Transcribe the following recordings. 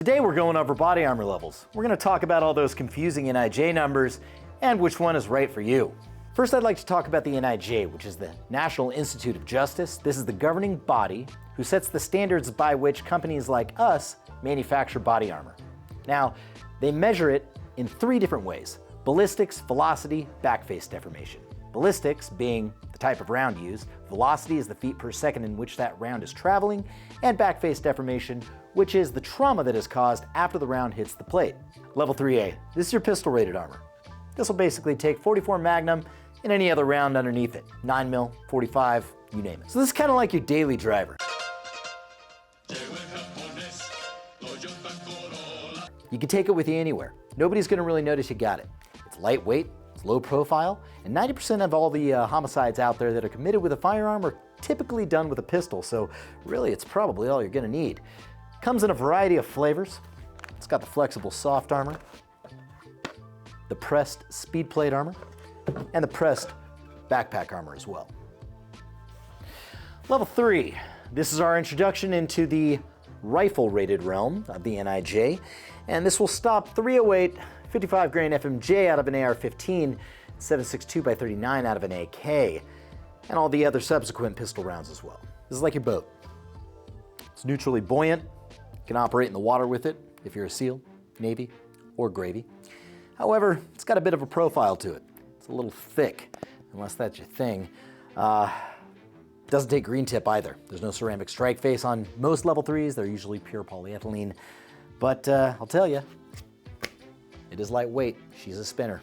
Today we're going over body armor levels. We're going to talk about all those confusing NIJ numbers and which one is right for you. First, I'd like to talk about the NIJ, which is the National Institute of Justice. This is the governing body who sets the standards by which companies like us manufacture body armor. Now, they measure it in 3 different ways: ballistics, velocity, backface deformation. Ballistics being the type of round used, velocity is the feet per second in which that round is traveling, and backface deformation, which is the trauma that is caused after the round hits the plate. Level 3A, this is your pistol rated armor. This will basically take 44 Magnum and any other round underneath it, 9mm, 45, you name it. So this is kind of like your daily driver. You can take it with you anywhere. Nobody's gonna really notice you got it. It's lightweight, it's low profile, and 90% of all the homicides out there that are committed with a firearm are typically done with a pistol, so really it's probably all you're gonna need. Comes in a variety of flavors. It's got the flexible soft armor, the pressed speed plate armor, and the pressed backpack armor as well. Level 3, this is our introduction into the rifle-rated realm of the NIJ, and this will stop 308 55 grain FMJ out of an AR-15, 7.62x39 out of an AK, and all the other subsequent pistol rounds as well. This is like your boat. It's neutrally buoyant. You can operate in the water with it if you're a SEAL, Navy, or Gravy. However, it's got a bit of a profile to it. It's a little thick, unless that's your thing. Doesn't take green tip either. There's no ceramic strike face on most level 3s. They're usually pure polyethylene. But I'll tell you, it is lightweight. She's a spinner.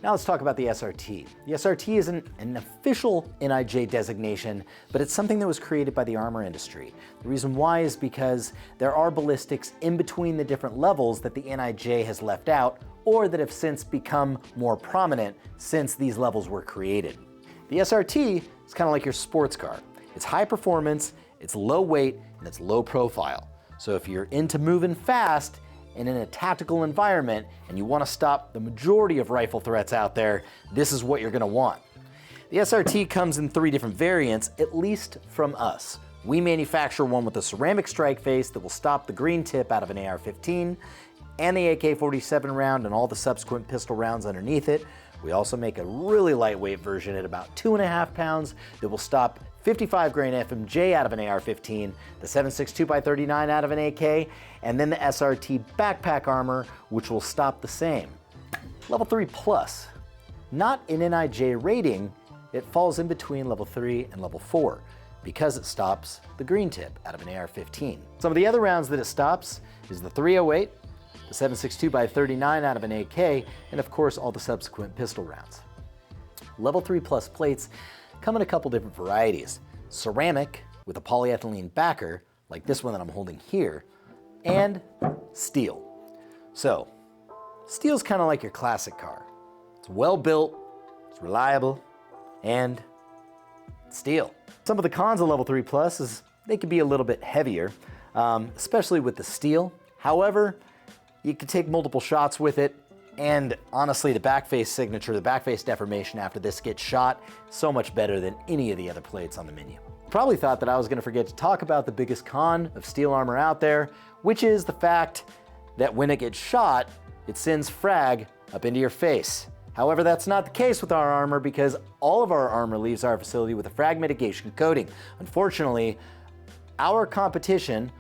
Now let's talk about the SRT. The SRT isn't an official NIJ designation, but it's something that was created by the armor industry. The reason why is because there are ballistics in between the different levels that the NIJ has left out, or that have since become more prominent since these levels were created. The SRT is kind of like your sports car. It's high performance, it's low weight, and it's low profile. So if you're into moving fast and in a tactical environment and you want to stop the majority of rifle threats out there, this is what you're going to want. The SRT comes in 3 different variants, at least from us. We manufacture one with a ceramic strike face that will stop the green tip out of an AR-15 and the AK-47 round and all the subsequent pistol rounds underneath it. We also make a really lightweight version at about 2.5 pounds that will stop 55 grain FMJ out of an AR-15, the 7.62x39 out of an AK, and then the SRT backpack armor, which will stop the same. Level 3 plus, not an NIJ rating, it falls in between level 3 and level 4 because it stops the green tip out of an AR-15. Some of the other rounds that it stops is the 308, the 7.62x39 out of an AK, and of course all the subsequent pistol rounds. Level 3 plus plates come in a couple different varieties. Ceramic with a polyethylene backer, like this one that I'm holding here, and steel. So, steel's kind of like your classic car. It's well built, it's reliable, and steel. Some of the cons of level 3 plus is they can be a little bit heavier, especially with the steel. However, you can take multiple shots with it, and honestly, the backface signature, the backface deformation after this gets shot, so much better than any of the other plates on the menu. Probably thought that I was gonna forget to talk about the biggest con of steel armor out there, which is the fact that when it gets shot, it sends frag up into your face. However, that's not the case with our armor because all of our armor leaves our facility with a frag mitigation coating. Unfortunately, our competition,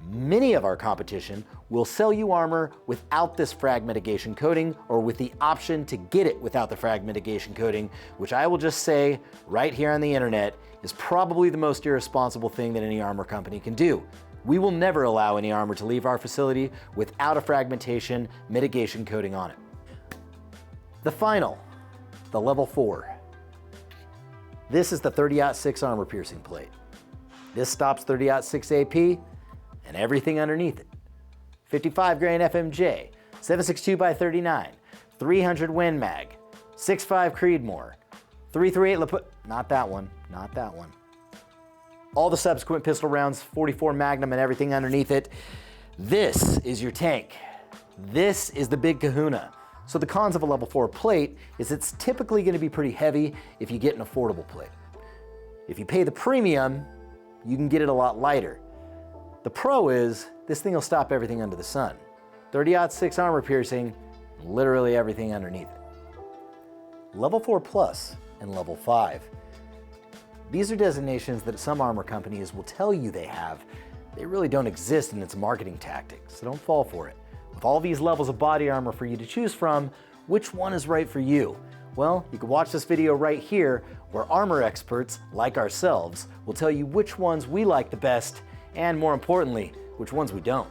many of our competition, will sell you armor without this frag mitigation coating or with the option to get it without the frag mitigation coating, which I will just say right here on the internet is probably the most irresponsible thing that any armor company can do. We will never allow any armor to leave our facility without a fragmentation mitigation coating on it. The final, the level 4. This is the 30-06 armor piercing plate. This stops 30-06 AP and everything underneath it. 55 grain FMJ, 7.62x39, 300 Win Mag, 6.5 Creedmoor, 338 not that one, not that one. All the subsequent pistol rounds, 44 Magnum and everything underneath it. This is your tank. This is the big kahuna. So the cons of a level 4 plate is it's typically going to be pretty heavy if you get an affordable plate. If you pay the premium, you can get it a lot lighter. The pro is, this thing will stop everything under the sun. 30-06 armor piercing, literally everything underneath it. Level 4 Plus and Level 5. These are designations that some armor companies will tell you they have. They really don't exist in its marketing tactics, so don't fall for it. With all these levels of body armor for you to choose from, which one is right for you? Well, you can watch this video right here, where armor experts, like ourselves, will tell you which ones we like the best, and more importantly, which ones we don't.